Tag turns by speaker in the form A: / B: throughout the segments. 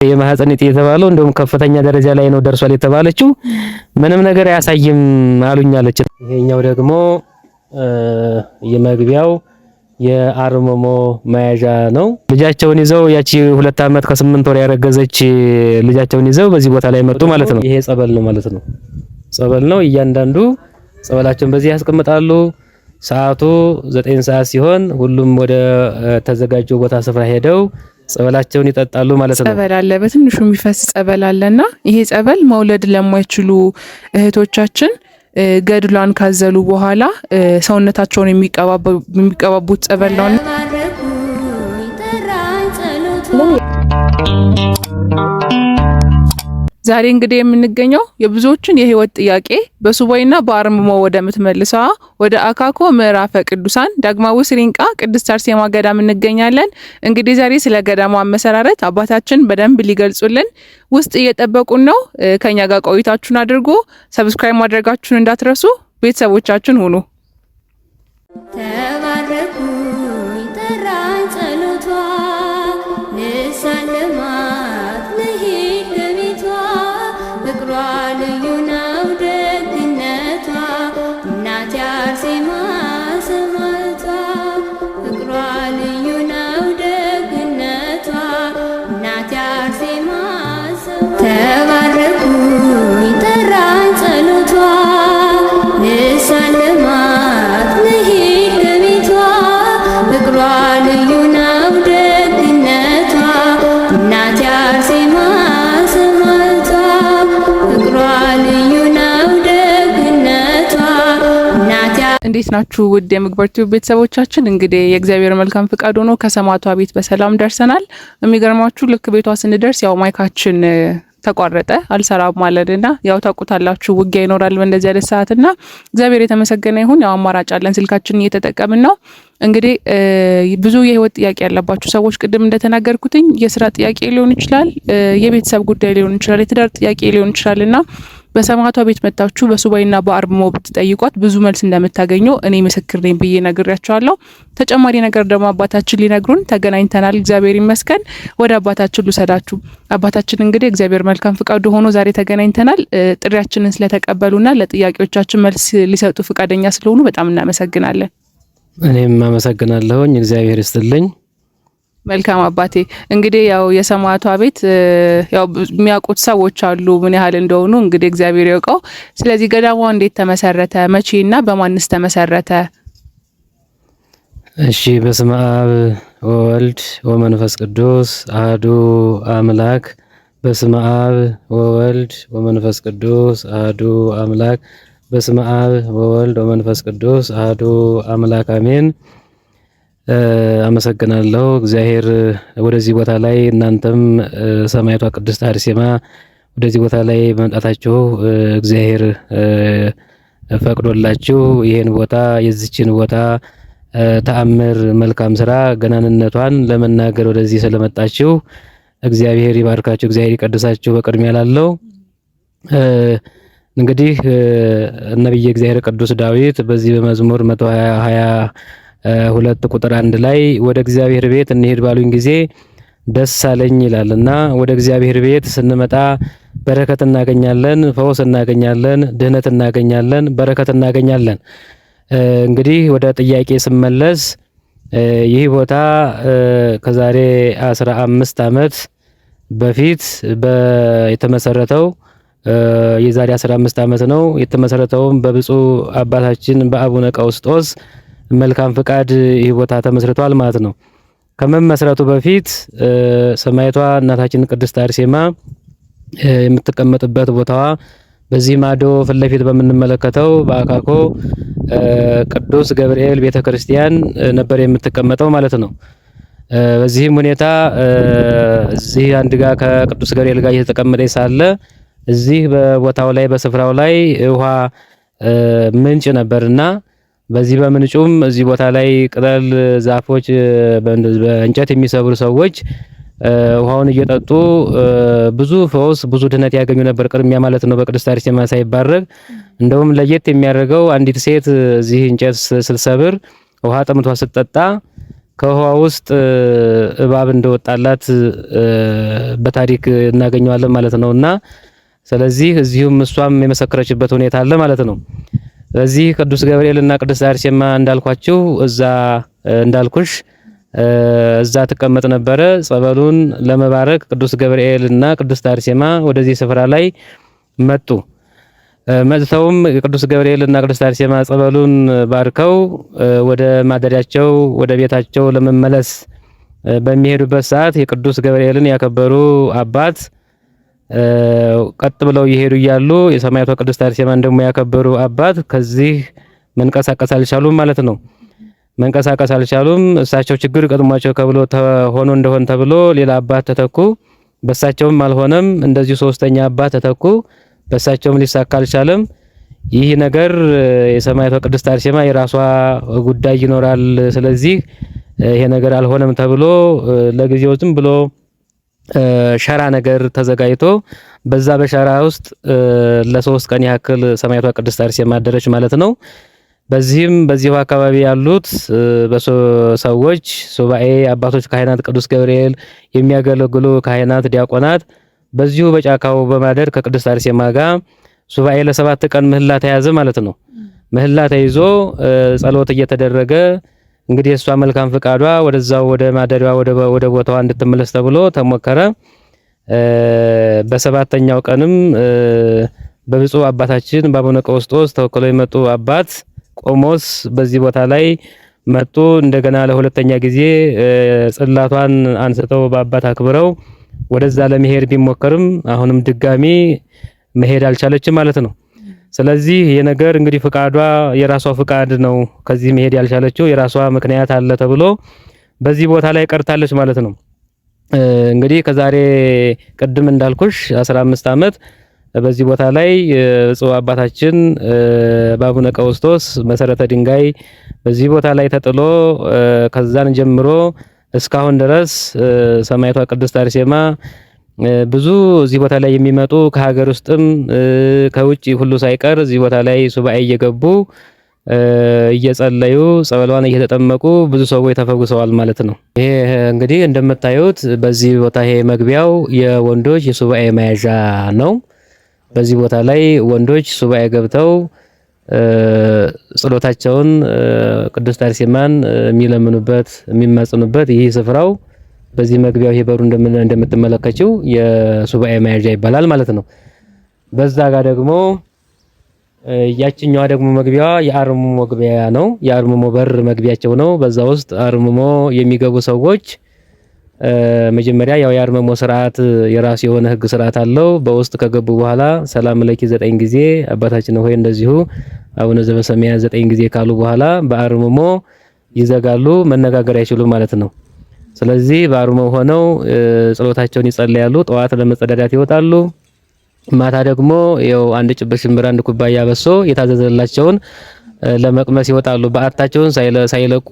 A: የማህፀን እጢ የተባለው እንደውም ከፍተኛ ደረጃ ላይ ነው ደርሷል የተባለችው ምንም ነገር አያሳይም አሉኛለች። ይሄኛው ደግሞ የመግቢያው የአርመሞ መያዣ ነው። ልጃቸውን ይዘው ያቺ 2 አመት ከ8 ወር ያረገዘች ልጃቸውን ይዘው በዚህ ቦታ ላይ መጡ ማለት ነው። ይሄ ጸበል ነው ማለት ነው። ጸበል ነው። እያንዳንዱ ጸበላቸውን በዚህ ያስቀምጣሉ። ሰዓቱ 9 ሰዓት ሲሆን ሁሉም ወደ ተዘጋጀው ቦታ ስፍራ ሄደው ጸበላቸውን ይጠጣሉ ማለት ነው።
B: ጸበል አለ፣ በትንሹ የሚፈስ ጸበል አለና ይሄ ጸበል መውለድ ለማይችሉ እህቶቻችን ገድሏን ካዘሉ በኋላ ሰውነታቸውን የሚቀባቡት ጸበል ነው። ዛሬ እንግዲህ የምንገኘው የብዙዎችን የህይወት ጥያቄ በሱባኤና በአርምሞ ወደምትመልሰዋ ወደ አካኮ ምዕራፈ ቅዱሳን ዳግማዊ ስሪንቃ ቅድስት አርሴማ ገዳም እንገኛለን። እንግዲህ ዛሬ ስለ ገዳሙ አመሰራረት አባታችን በደንብ ሊገልጹልን ውስጥ እየጠበቁን ነው። ከኛ ጋር ቆይታችሁን አድርጎ ሰብስክራይብ ማድረጋችሁን እንዳትረሱ። ቤተሰቦቻችን ሁኑ። ተባረኩ ይጠራኝ ጸሎቷ ንሳለማት ለሄድ ገቢቷ ፍቅሯ ልዩ ነው ደግነቷ እናቴ አርሴማ ሰማዕቷ ፍቅሯ ልዩ ነው ደግነቷ እናቴ አርሴማ ሰማዕቷ ተባረኩ ይጠራኝ ጸሎቷ ንሳለማት ለሄድ ገቢቷ ፍቅሯ ልዩ ነው ደግነቷ እናቴ አርሴማ ሰማዕቷ ፍቅሯ ልዩ ነው ደግነቷ እናቴ። እንዴት ናችሁ ውድ የምግባር ቲዩብ ቤተሰቦቻችን? እንግዲህ የእግዚአብሔር መልካም ፍቃድ ሆኖ ከሰማዕቷ ቤት በሰላም ደርሰናል። የሚገርማችሁ ልክ ቤቷ ስንደርስ ያው ማይካችን ተቋረጠ አልሰራም ማለትና ያው ታውቁታላችሁ ውጊያ ይኖራል በእንደዚህ አይነት ሰዓትና እግዚአብሔር የተመሰገነ ይሁን። ያው አማራጭ አለን፣ ስልካችንን እየተጠቀምን ነው። እንግዲህ ብዙ የህይወት ጥያቄ ያለባችሁ ሰዎች ቅድም እንደተናገርኩትኝ የስራ ጥያቄ ሊሆን ይችላል፣ የቤተሰብ ጉዳይ ሊሆን ይችላል፣ የትዳር ጥያቄ ሊሆን ይችላልና በሰማዕቷ ቤት መጣችሁ በሱባኤና በአርምሞ ብትጠይቋት ብዙ መልስ እንደምታገኙ እኔ ምስክር ነኝ ብዬ ነግሬያቸዋለሁ። ተጨማሪ ነገር ደግሞ አባታችን ሊነግሩን ተገናኝተናል። እግዚአብሔር ይመስገን። ወደ አባታችን ልውሰዳችሁ። አባታችን እንግዲህ እግዚአብሔር መልካም ፍቃዱ ሆኖ ዛሬ ተገናኝተናል። ጥሪያችንን ስለተቀበሉና ለጥያቄዎቻችን መልስ ሊሰጡ ፍቃደኛ ስለሆኑ በጣም እናመሰግናለን።
A: እኔም አመሰግናለሁኝ። እግዚአብሔር ይስጥልኝ።
B: መልካም አባቴ፣ እንግዲህ ያው የሰማዕቷ ቤት ያው የሚያውቁት ሰዎች አሉ ምን ያህል እንደሆኑ እንግዲህ እግዚአብሔር ያውቀው። ስለዚህ ገዳሟ እንዴት ተመሰረተ? መቼና በማንስ ተመሰረተ?
A: እሺ፣ በስመ አብ ወወልድ ወመንፈስ ቅዱስ አሐዱ አምላክ። በስመ አብ ወወልድ ወመንፈስ ቅዱስ አሐዱ አምላክ። በስመ አብ ወወልድ ወመንፈስ ቅዱስ አሐዱ አምላክ አሜን። አመሰግናለሁ። እግዚአብሔር ወደዚህ ቦታ ላይ እናንተም ሰማዕቷ ቅድስት አርሴማ ወደዚህ ቦታ ላይ መምጣታችሁ እግዚአብሔር ፈቅዶላችሁ ይሄን ቦታ የዚችን ቦታ ተአምር መልካም ስራ ገናንነቷን ለመናገር ወደዚህ ስለመጣችሁ እግዚአብሔር ይባርካችሁ፣ እግዚአብሔር ይቀድሳችሁ። በቅድሚያ ላለው እንግዲህ ነብየ እግዚአብሔር ቅዱስ ዳዊት በዚህ በመዝሙር 122 ቁጥር 1 ላይ ወደ እግዚአብሔር ቤት እንሄድ ባሉኝ ጊዜ ደስ አለኝ ይላልና ወደ እግዚአብሔር ቤት ስንመጣ በረከት እናገኛለን፣ ፈውስ እናገኛለን፣ ድህነት እናገኛለን፣ በረከት እናገኛለን። እንግዲህ ወደ ጥያቄ ስመለስ ይህ ቦታ ከዛሬ 15 ዓመት በፊት የተመሰረተው የዛሬ 15 ዓመት ነው። የተመሰረተውም በብፁዕ አባታችን በአቡነ ቀውስጦስ መልካም ፍቃድ ይህ ቦታ ተመስርቷል ማለት ነው። ከመመስረቱ በፊት ሰማዕቷ እናታችን ቅድስት አርሴማ የምትቀመጥበት ቦታዋ በዚህ ማዶ ፊት ለፊት በምንመለከተው በአካኮ ቅዱስ ገብርኤል ቤተክርስቲያን ነበር የምትቀመጠው ማለት ነው። በዚህም ሁኔታ እዚህ አንድ ጋር ከቅዱስ ገብርኤል ጋር እየተቀመጠች ሳለ እዚህ በቦታው ላይ በስፍራው ላይ ውሃ ምንጭ ነበርና በዚህ በምንጩም እዚህ ቦታ ላይ ቅጠል ዛፎች በእንጨት የሚሰብሩ ሰዎች ውሃውን እየጠጡ ብዙ ፈውስ ብዙ ድህነት ያገኙ ነበር። ቅድሚያ ማለት ነው በቅድስት አርሴማ ሳይባረክ። እንደውም ለየት የሚያደርገው አንዲት ሴት እዚህ እንጨት ስትሰብር ውሃ ጠምቷ ስትጠጣ ከውሃ ውስጥ እባብ እንደወጣላት በታሪክ እናገኘዋለን ማለት ነውና ስለዚህ እዚሁም እሷም የመሰከረችበት ሁኔታ አለ ማለት ነው። ስለዚህ ቅዱስ ገብርኤልና ቅድስት አርሴማ እንዳልኳችሁ እዛ እንዳልኩሽ እዛ ተቀመጥ ነበረ። ጸበሉን ለመባረክ ቅዱስ ገብርኤልና ቅድስት አርሴማ ወደዚህ ስፍራ ላይ መጡ። መጥተውም ቅዱስ ገብርኤልና ቅድስት አርሴማ ጸበሉን ባርከው ወደ ማደሪያቸው ወደ ቤታቸው ለመመለስ በሚሄዱበት ሰዓት የቅዱስ ገብርኤልን ያከበሩ አባት ቀጥ ብለው ይሄዱ እያሉ የሰማዕቷ ቅድስት አርሴማን ደግሞ ያከበሩ አባት ከዚህ መንቀሳቀስ አልቻሉም ማለት ነው። መንቀሳቀስ አልቻሉም። እሳቸው ችግር ቀጥሟቸው ከብሎ ሆኖ እንደሆን ተብሎ ሌላ አባት ተተኩ። በእሳቸውም አልሆነም። እንደዚሁ ሶስተኛ አባት ተተኩ። በእሳቸውም ሊሳካ አልቻለም። ይህ ነገር የሰማዕቷ ቅድስት አርሴማ የራሷ ጉዳይ ይኖራል። ስለዚህ ይሄ ነገር አልሆነም ተብሎ ለጊዜው ዝም ብሎ ሸራ ነገር ተዘጋጅቶ በዛ በሸራ ውስጥ ለ3 ቀን ያክል ሰማዕቷ ቅድስት አርሴማ አደረች ማለት ነው። በዚህም በዚሁ አካባቢ ያሉት ሰዎች ሱባኤ አባቶች፣ ካህናት፣ ቅዱስ ገብርኤል የሚያገለግሉ ካህናት፣ ዲያቆናት በዚሁ በጫካው በማደር ከቅድስት አርሴማ ጋር ሱባኤ ለ7 ቀን ምህላ ተያዘ ማለት ነው። ምህላ ተይዞ ጸሎት እየተደረገ እንግዲህ እሷ መልካም ፍቃዷ ወደዛው ወደ ማደሪያዋ ወደ ቦታዋ እንድትመለስ ተብሎ ተሞከረ። በ7ኛው ቀንም በብፁዕ አባታችን በአቡነ ቀውስጦስ ተወክለው የመጡ አባት ቆሞስ በዚህ ቦታ ላይ መጡ። እንደገና ለሁለተኛ ጊዜ ጽላቷን አንስተው በአባት አክብረው ወደዛ ለመሄድ ቢሞከርም አሁንም ድጋሚ መሄድ አልቻለችም ማለት ነው። ስለዚህ የነገር እንግዲህ ፍቃዷ የራሷ ፍቃድ ነው። ከዚህ መሄድ ያልቻለችው የራሷ ምክንያት አለ ተብሎ በዚህ ቦታ ላይ ቀርታለች ማለት ነው። እንግዲህ ከዛሬ ቅድም እንዳልኩሽ 15 ዓመት በዚህ ቦታ ላይ ብፁዕ አባታችን በአቡነ ቀውስጦስ መሰረተ ድንጋይ በዚህ ቦታ ላይ ተጥሎ ከዛን ጀምሮ እስካሁን ድረስ ሰማዕቷ ቅድስት አርሴማ ብዙ እዚህ ቦታ ላይ የሚመጡ ከሀገር ውስጥም ከውጪ ሁሉ ሳይቀር እዚህ ቦታ ላይ ሱባኤ እየገቡ እየጸለዩ ጸበሏን እየተጠመቁ ብዙ ሰዎች ተፈውሰዋል ማለት ነው። ይሄ እንግዲህ እንደምታዩት በዚህ ቦታ ይሄ መግቢያው የወንዶች የሱባኤ መያዣ ነው። በዚህ ቦታ ላይ ወንዶች ሱባኤ ገብተው ጸሎታቸውን ቅድስት አርሴማን የሚለምኑበት የሚማጽኑበት ይህ ስፍራው በዚህ መግቢያው ይሄ በሩ እንደምትመለከቱው የሱባኤ መያዣ ይባላል ማለት ነው። በዛ ጋር ደግሞ ያችኛዋ ደግሞ መግቢያዋ የአርምሞ መግቢያ ነው። የአርምሞ በር መግቢያቸው ነው። በዛ ውስጥ አርምሞ የሚገቡ ሰዎች መጀመሪያ ያው የአርምሞ ስርዓት የራሱ የሆነ ህግ ስርዓት አለው። በውስጥ ከገቡ በኋላ ሰላም ለኪ 9 ጊዜ አባታችን ሆይ እንደዚሁ አቡነ ዘበሰማያት 9 ጊዜ ካሉ በኋላ በአርምሞ ይዘጋሉ። መነጋገር አይችሉም ማለት ነው። ስለዚህ በአርምሞ ሆነው ጸሎታቸውን ይጸልያሉ። ጠዋት ለመጸዳዳት ይወጣሉ። ማታ ደግሞ ያው አንድ ጭብጥ ሽምብራ አንድ ኩባያ በሶ የታዘዘላቸውን ለመቅመስ ይወጣሉ። በዓታቸውን ሳይለቁ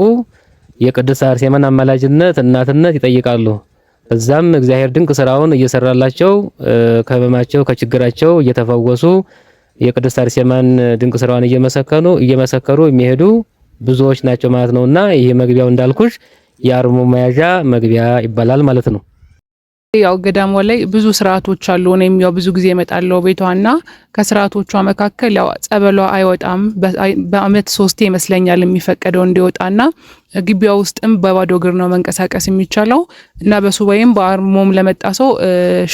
A: የቅድስት አርሴማን አማላጅነት እናትነት ይጠይቃሉ። እዛም እግዚአብሔር ድንቅ ስራውን እየሰራላቸው ከህመማቸው ከችግራቸው እየተፈወሱ የቅድስት አርሴማን ድንቅ ስራውን እየመሰከሩ የሚሄዱ ብዙዎች ናቸው ማለት ነውና ይሄ መግቢያው እንዳልኩሽ የአርምሞ መያዣ መግቢያ ይባላል ማለት ነው።
C: ያው ገዳሟ ላይ ብዙ ስርዓቶች አሉ። እኔም ያው ብዙ ጊዜ እመጣለሁ ቤቷና ከስርዓቶቿ መካከል ያው ጸበሏ አይወጣም። በአመት 3 ይመስለኛል የሚፈቀደው እንዲወጣና ግቢዋ ውስጥም በባዶ እግር ነው መንቀሳቀስ የሚቻለው እና በሱባኤም በአርምሞም ለመጣ ሰው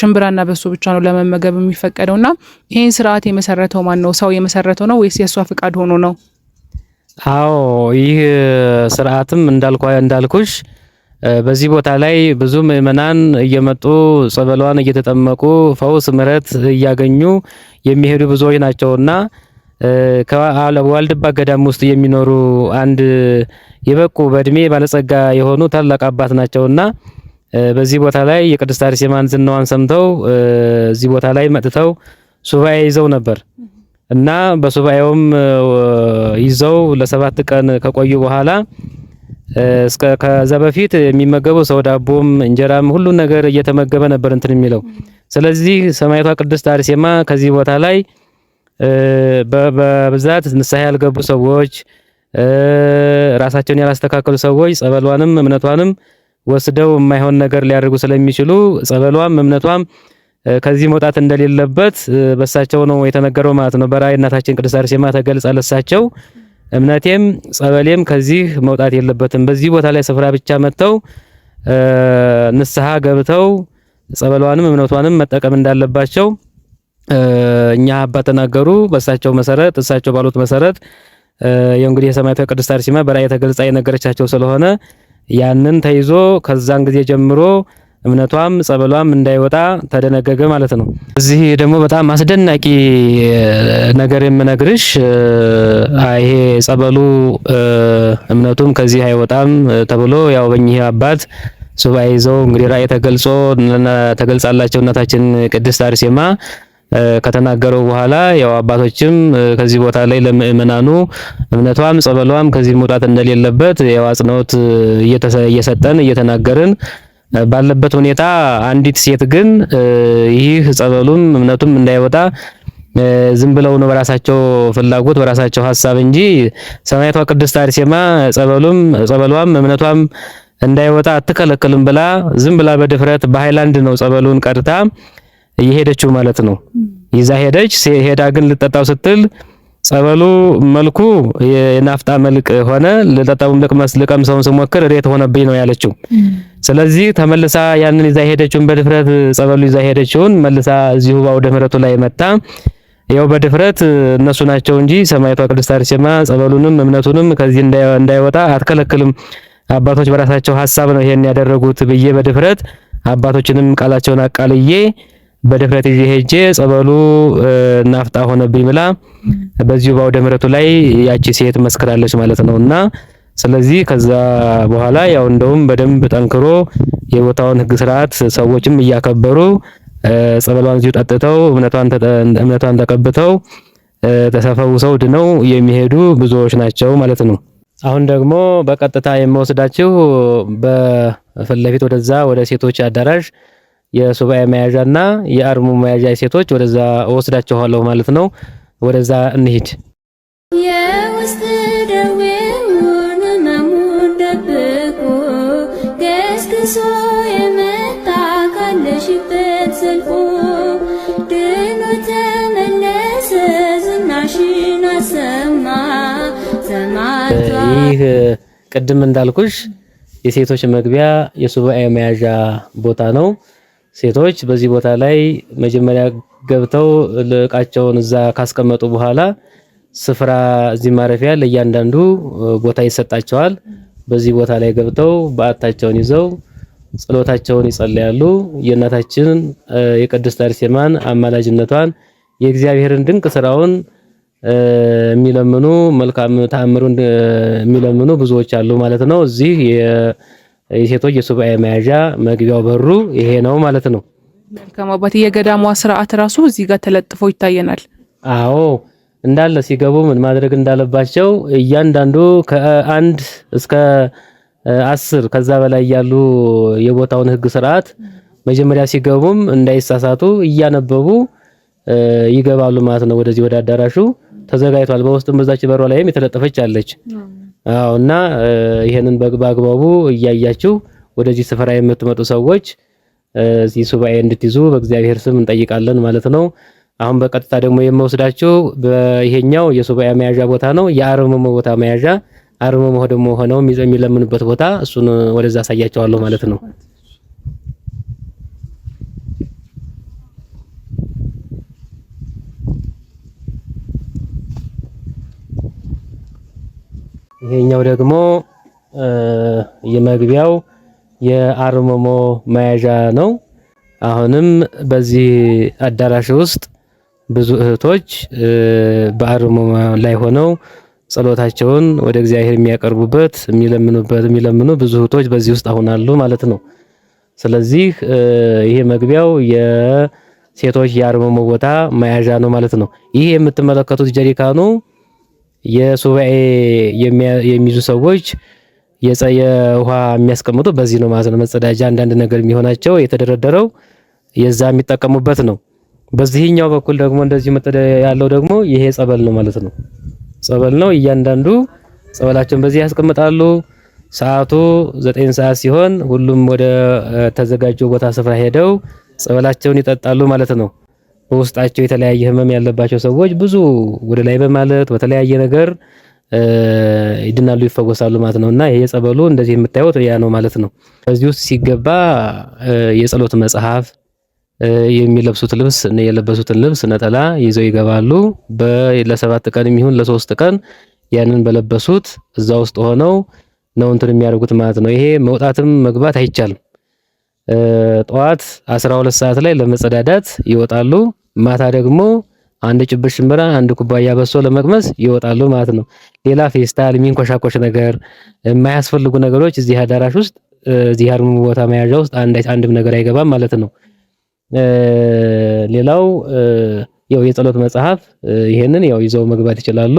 C: ሽምብራና በሱ ብቻ ነው ለመመገብ የሚፈቀደውና ይሄን ስርዓት የመሰረተው ማን ነው? ሰው የመሰረተው ነው ወይስ የሷ ፍቃድ ሆኖ ነው?
A: አዎ ይህ ስርዓትም እንዳልኩሽ በዚህ ቦታ ላይ ብዙ ምእመናን እየመጡ ጸበሏን እየተጠመቁ ፈውስ ምሕረት እያገኙ የሚሄዱ ብዙዎች ናቸውና ከዋልድባ ገዳም ውስጥ የሚኖሩ አንድ የበቁ በእድሜ ባለጸጋ የሆኑ ታላቅ አባት ናቸውና በዚህ ቦታ ላይ የቅድስት አርሴማን ዝናዋን ሰምተው እዚህ ቦታ ላይ መጥተው ሱባኤ ይዘው ነበር እና በሱባኤውም ይዘው ለ7 ቀን ከቆዩ በኋላ ከዛ በፊት የሚመገቡ ሰው ዳቦም እንጀራም ሁሉ ነገር እየተመገበ ነበር እንትን የሚለው። ስለዚህ ሰማዕቷ ቅድስት አርሴማ ከዚህ ቦታ ላይ በብዛት ንስሐ ያልገቡ ሰዎች ራሳቸውን ያላስተካከሉ ሰዎች ጸበሏንም እምነቷንም ወስደው የማይሆን ነገር ሊያደርጉ ስለሚችሉ ጸበሏም እምነቷም ከዚህ መውጣት እንደሌለበት በሳቸው ነው የተነገረው ማለት ነው። በራእይ እናታችን ቅድስት አርሴማ ተገልጻለሳቸው እምነቴም ጸበሌም ከዚህ መውጣት የለበትም፣ በዚህ ቦታ ላይ ስፍራ ብቻ መጥተው ንስሐ ገብተው ጸበሏንም እምነቷንም መጠቀም እንዳለባቸው እኛ አባት ተናገሩ። በሳቸው መሰረት እሳቸው ባሉት መሰረት የእንግዲህ የሰማዕቷ ቅድስት አርሴማ በራእይ ተገልጻ የነገረቻቸው ስለሆነ ያንን ተይዞ ከዛን ጊዜ ጀምሮ እምነቷም ጸበሏም እንዳይወጣ ተደነገገ ማለት ነው። እዚህ ደግሞ በጣም አስደናቂ ነገር የምነግርሽ ይሄ ጸበሉ እምነቱም ከዚህ አይወጣም ተብሎ ያው በእኚህ አባት ሱባኤ ይዘው እንግዲህ ራእይ ተገልጻላቸው እናታችን ቅድስት አርሴማ ከተናገረው በኋላ ያው አባቶችም ከዚህ ቦታ ላይ ለምእመናኑ እምነቷም ጸበሏም ከዚህ መውጣት እንደሌለበት ያው አጽንኦት እየሰጠን እየተናገርን ባለበት ሁኔታ አንዲት ሴት ግን ይህ ጸበሉም እምነቱም እንዳይወጣ ዝም ብለው ነው በራሳቸው ፍላጎት በራሳቸው ሐሳብ እንጂ ሰማዕቷ ቅድስት አርሴማ ጸበሏም እምነቷም እንዳይወጣ አትከለክልም ብላ ዝም ብላ በድፍረት በሃይላንድ ነው ጸበሉን ቀድታ እየሄደችው ማለት ነው። ይዛ ሄዳ ግን ልጠጣው ስትል ጸበሉ መልኩ የናፍጣ መልክ ሆነ። ልጠጣውም ልቀምሰውን ስሞክር እሬት ሆነብኝ ነው ያለችው። ስለዚህ ተመልሳ ያንን ይዛ ሄደችውን በድፍረት ጸበሉ ይዛ ሄደችውን መልሳ እዚሁ ባውደ ምሕረቱ ላይ መጣ። ያው በድፍረት እነሱ ናቸው እንጂ ሰማዕቷ ቅድስት አርሴማ ጸበሉንም እምነቱንም ከዚህ እንዳይወጣ አትከለክልም፣ አባቶች በራሳቸው ሐሳብ ነው ይሄን ያደረጉት ብዬ በድፍረት አባቶችንም ቃላቸውን አቃልዬ በድፍረት ይዤ ሄጄ ጸበሉ ናፍጣ ሆነብኝ ብላ በዚሁ ባውደ ምሕረቱ ላይ ያቺ ሴት መስክራለች ማለት ነውና ስለዚህ ከዛ በኋላ ያው እንደውም በደንብ ጠንክሮ የቦታውን ሕግ ስርዓት ሰዎችም እያከበሩ ጸበሏን እዚሁ ጠጥተው እምነቷን ተቀብተው ተፈውሰው ድነው የሚሄዱ ብዙዎች ናቸው ማለት ነው። አሁን ደግሞ በቀጥታ የምወስዳችሁ በፊት ለፊት ወደዛ ወደ ሴቶች አዳራሽ የሱባኤ መያዣና የአርሙ መያዣ ሴቶች ወደዛ ወስዳቸዋለሁ ማለት ነው። ወደዛ እንሂድ።
B: የውስጥ ደዌውን ሕመሙን ደብቆ ገስግሶ የመጣ ካለሽበት ዘልቆ ድኖ ተመለሰ ዝናሽን አሰማ ሰማዕቷ።
A: ይህ ቅድም እንዳልኩሽ የሴቶች መግቢያ የሱባኤ መያዣ ቦታ ነው። ሴቶች በዚህ ቦታ ላይ መጀመሪያ ገብተው ዕቃቸውን እዛ ካስቀመጡ በኋላ ስፍራ እዚህ ማረፊያ ለእያንዳንዱ ቦታ ይሰጣቸዋል። በዚህ ቦታ ላይ ገብተው በዓታቸውን ይዘው ጸሎታቸውን ይጸልያሉ። የእናታችን የቅድስት አርሴማን አማላጅነቷን የእግዚአብሔርን ድንቅ ስራውን የሚለምኑ መልካም ተአምሩን የሚለምኑ ብዙዎች አሉ ማለት ነው። እዚህ የሴቶች የሱባኤ መያዣ መግቢያው በሩ ይሄ ነው ማለት ነው።
C: መልካም አባት፣ የገዳሟ ስርዓት ራሱ እዚህ ጋር ተለጥፎ ይታየናል።
A: አዎ እንዳለ ሲገቡ ምን ማድረግ እንዳለባቸው እያንዳንዱ ከአንድ እስከ 10 ከዛ በላይ ያሉ የቦታውን ሕግ ስርዓት መጀመሪያ ሲገቡም እንዳይሳሳቱ እያነበቡ ይገባሉ ማለት ነው። ወደዚህ ወደ አዳራሹ ተዘጋጅቷል። በውስጥም በዛች በሯ ላይም የተለጠፈች አለች። እና ይሄንን በአግባቡ እያያችሁ ወደዚህ ስፍራ የምትመጡ ሰዎች እዚህ ሱባኤ እንድትይዙ በእግዚአብሔር ስም እንጠይቃለን ማለት ነው። አሁን በቀጥታ ደግሞ የምወስዳችሁ በይሄኛው የሱባኤ መያዣ ቦታ ነው። የአርምሞ ቦታ መያዣ አርምሞ ደግሞ ሆነው የሚለምኑበት ቦታ እሱን ወደዛ አሳያቸዋለሁ ማለት ነው። ይሄኛው ደግሞ የመግቢያው የአርምሞ መያዣ ነው። አሁንም በዚህ አዳራሽ ውስጥ ብዙ እህቶች በአርምሞ ላይ ሆነው ጸሎታቸውን ወደ እግዚአብሔር የሚያቀርቡበት የሚለምኑ ብዙ እህቶች በዚህ ውስጥ አሁን አሉ ማለት ነው። ስለዚህ ይሄ መግቢያው የሴቶች የአርምሞ ቦታ መያዣ ነው ማለት ነው። ይሄ የምትመለከቱት ጀሪካኑ የሱባኤ የሚይዙ ሰዎች የውሃ የሚያስቀምጡ በዚህ ነው ማለት ነው። መጸዳጃ አንዳንድ ነገር የሚሆናቸው የተደረደረው የዛ የሚጠቀሙበት ነው። በዚህኛው በኩል ደግሞ እንደዚህ ያለው ደግሞ ይሄ ጸበል ነው ማለት ነው። ጸበል ነው። እያንዳንዱ ጸበላቸውን በዚህ ያስቀምጣሉ። ሰዓቱ 9 ሰዓት ሲሆን ሁሉም ወደ ተዘጋጀው ቦታ ስፍራ ሄደው ጸበላቸውን ይጠጣሉ ማለት ነው። በውስጣቸው የተለያየ ህመም ያለባቸው ሰዎች ብዙ ወደ ላይ በማለት በተለያየ ነገር ይድናሉ፣ ይፈወሳሉ ማለት ነውና ይሄ ጸበሉ እንደዚህ የምታዩት ያ ነው ማለት ነው። ከዚህ ውስጥ ሲገባ የጸሎት መጽሐፍ፣ የሚለብሱት ልብስ የለበሱትን ልብስ ነጠላ ይዘው ይገባሉ። ለ7 ቀን የሚሆን ለ3 ቀን ያንን በለበሱት እዛ ውስጥ ሆነው ነው እንትን የሚያደርጉት ማለት ነው። ይሄ መውጣትም መግባት አይቻልም። ጠዋት 12 ሰዓት ላይ ለመጸዳዳት ይወጣሉ። ማታ ደግሞ አንድ ጭብጥ ሽምብራ፣ አንድ ኩባያ በሶ ለመቅመስ ይወጣሉ ማለት ነው። ሌላ ፌስታል፣ የሚንኮሻኮሽ ነገር፣ የማያስፈልጉ ነገሮች እዚህ አዳራሽ ውስጥ እዚህ አርሙ ቦታ መያዣ ውስጥ አንድም ነገር አይገባም ማለት ነው። ሌላው ያው የጸሎት መጽሐፍ ይሄንን ያው ይዘው መግባት ይችላሉ።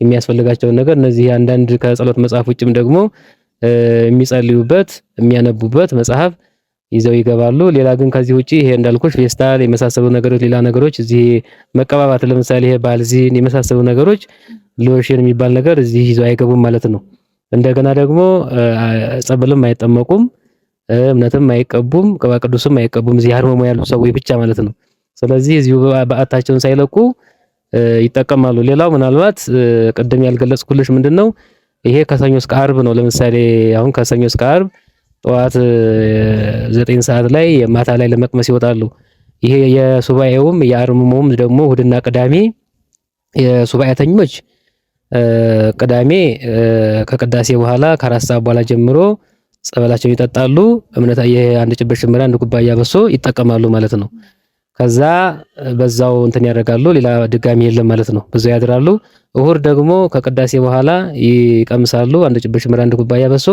A: የሚያስፈልጋቸውን ነገር እነዚህ አንዳንድ ከጸሎት መጽሐፍ ውጭም ደግሞ የሚጸልዩበት የሚያነቡበት መጽሐፍ ይዘው ይገባሉ። ሌላ ግን ከዚህ ውጪ ይሄ እንዳልኩሽ ፌስታል የመሳሰሉ ነገሮች ሌላ ነገሮች እዚህ መቀባባት ለምሳሌ ይሄ ባልዚን የመሳሰሉ ነገሮች ሎሽን የሚባል ነገር እዚህ ይዘው አይገቡም ማለት ነው። እንደገና ደግሞ ጸበልም አይጠመቁም፣ እምነትም አይቀቡም፣ ቅባ ቅዱስም አይቀቡም። እዚህ አርመሞ ያሉ ሰዎች ብቻ ማለት ነው። ስለዚህ እዚሁ በዓታቸውን ሳይለቁ ይጠቀማሉ። ሌላው ምናልባት ቅድም ያልገለጽኩልሽ ምንድነው ይሄ ከሰኞ እስከ ዓርብ ነው። ለምሳሌ አሁን ከሰኞ እስከ ዓርብ ጠዋት 9 ሰዓት ላይ ማታ ላይ ለመቅመስ ይወጣሉ። ይሄ የሱባኤውም የአርምሞም ደግሞ እሁድና ቅዳሜ የሱባኤተኞች ቅዳሜ ከቅዳሴ በኋላ ከ4 ሰዓት በኋላ ጀምሮ ጸበላቸውን ይጠጣሉ። እምነት አንድ ጭብጥ ሽምብራ፣ አንድ ኩባያ በሶ ይጠቀማሉ ማለት ነው። ከዛ በዛው እንትን ያደርጋሉ። ሌላ ድጋሚ የለም ማለት ነው። በዛው ያድራሉ። እሁድ ደግሞ ከቅዳሴ በኋላ ይቀምሳሉ። አንድ ጭብጥ ሽምብራ፣ አንድ ኩባያ በሶ።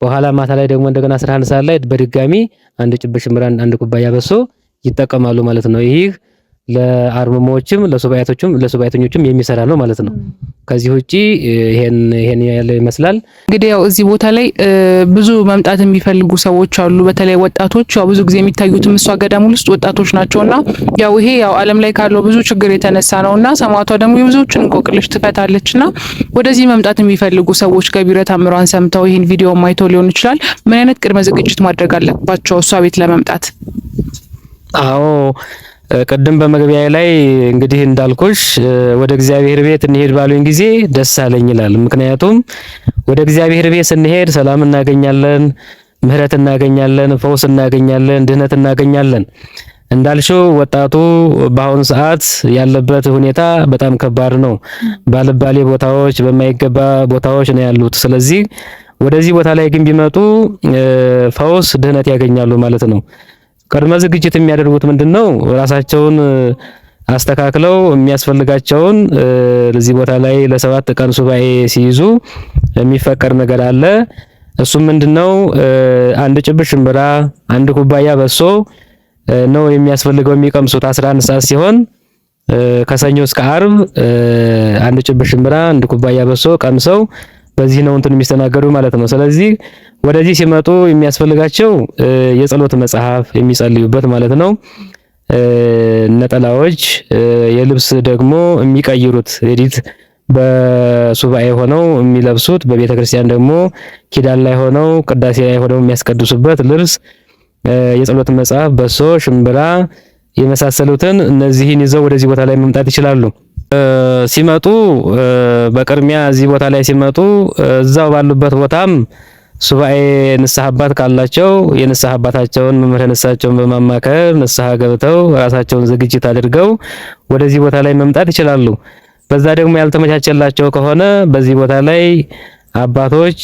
A: በኋላ ማታ ላይ ደግሞ እንደገና 11 ሰዓት ላይ በድጋሚ አንድ ጭብጥ ሽምብራ፣ አንድ ኩባያ በሶ ይጠቀማሉ ማለት ነው። ይህ ለአርምሞዎችም ለሱባኤተኞችም የሚሰራ ነው ማለት ነው። ከዚህ ውጪ ይሄን ያለ ይመስላል።
C: እንግዲህ ያው እዚህ ቦታ ላይ ብዙ መምጣት የሚፈልጉ ሰዎች አሉ። በተለይ ወጣቶች ያው ብዙ ጊዜ የሚታዩትም እሷ ገዳም ውስጥ ወጣቶች ናቸውና ያው ይሄ ያው ዓለም ላይ ካለው ብዙ ችግር የተነሳ ነውና ሰማዕቷ ደግሞ የብዙዎችን እንቆቅልሽ ትፈታለችና ወደዚህ መምጣት የሚፈልጉ ሰዎች ገቢረ ተአምሯን ሰምተው ይሄን ቪዲዮ ማይተው ሊሆን ይችላል። ምን አይነት ቅድመ ዝግጅት ማድረግ አለባቸው እሷ ቤት ለመምጣት?
A: አዎ ቅድም በመግቢያ ላይ እንግዲህ እንዳልኩሽ ወደ እግዚአብሔር ቤት እንሄድ ባሉኝ ጊዜ ደስ አለኝ ይላል። ምክንያቱም ወደ እግዚአብሔር ቤት ስንሄድ ሰላም እናገኛለን፣ ምህረት እናገኛለን፣ ፈውስ እናገኛለን፣ ድህነት እናገኛለን። እንዳልሽው ወጣቱ በአሁኑ ሰዓት ያለበት ሁኔታ በጣም ከባድ ነው። ባልባሌ ቦታዎች፣ በማይገባ ቦታዎች ነው ያሉት። ስለዚህ ወደዚህ ቦታ ላይ ግን ቢመጡ ፈውስ፣ ድህነት ያገኛሉ ማለት ነው። ቅድመ ዝግጅት የሚያደርጉት ምንድነው? ራሳቸውን አስተካክለው የሚያስፈልጋቸውን ለዚህ ቦታ ላይ ለ7 ቀን ሱባኤ ሲይዙ የሚፈቀድ ነገር አለ። እሱም ምንድነው? አንድ ጭብጥ ሽምብራ፣ አንድ ኩባያ በሶ ነው የሚያስፈልገው የሚቀምሱት 11 ሰዓት ሲሆን ከሰኞ እስከ ዓርብ አንድ ጭብጥ ሽምብራ፣ አንድ ኩባያ በሶ ቀምሰው በዚህ ነው እንትን የሚስተናገዱ ማለት ነው። ስለዚህ ወደዚህ ሲመጡ የሚያስፈልጋቸው የጸሎት መጽሐፍ የሚጸልዩበት ማለት ነው፣ ነጠላዎች፣ የልብስ ደግሞ የሚቀይሩት ሌሊት በሱባኤ ሆነው የሚለብሱት፣ በቤተ ክርስቲያን ደግሞ ኪዳን ላይ ሆነው ቅዳሴ ላይ ሆነው የሚያስቀድሱበት ልብስ፣ የጸሎት መጽሐፍ፣ በሶ፣ ሽምብራ የመሳሰሉትን እነዚህን ይዘው ወደዚህ ቦታ ላይ መምጣት ይችላሉ። ሲመጡ በቅድሚያ እዚህ ቦታ ላይ ሲመጡ እዛው ባሉበት ቦታም ሱባኤ ንስሐ አባት ካላቸው የንስሐ አባታቸውን መምህረ ንስሐቸውን በማማከር ንስሐ ገብተው ራሳቸውን ዝግጅት አድርገው ወደዚህ ቦታ ላይ መምጣት ይችላሉ። በዛ ደግሞ ያልተመቻቸላቸው ከሆነ በዚህ ቦታ ላይ አባቶች